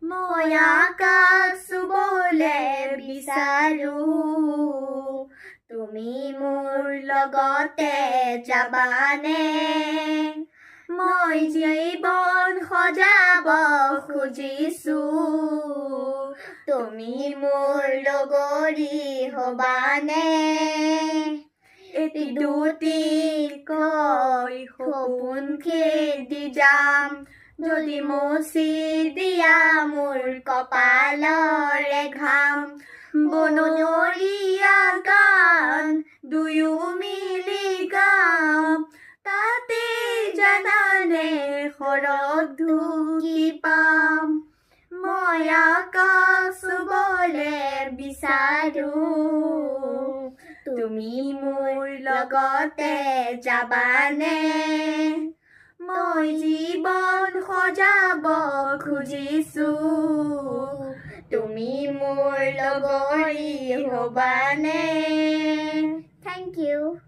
মই আকাশ চুবলে বিচাৰো, তুমি মোৰ লগতে যাবানে? মই জীৱন সজাব খুজিছো, তুমি মোৰ লগৰী হবানে? এটি দুটিকৈ সপোন খেদি যাম, যদি মচি দিয়া মোৰ কপালৰে ঘাম। বনৰীয়া গান দুয়ো মিলি গাম, তাতে জানানে শৰৎ ঢুকি পাম। মই আকাশ চুবলে বিচাৰো, তুমি মোৰ লগতে যাবানে? মই জীৱন সজাব খুজিছো, তুমি মোৰ লগৰী হবানে? Thank you.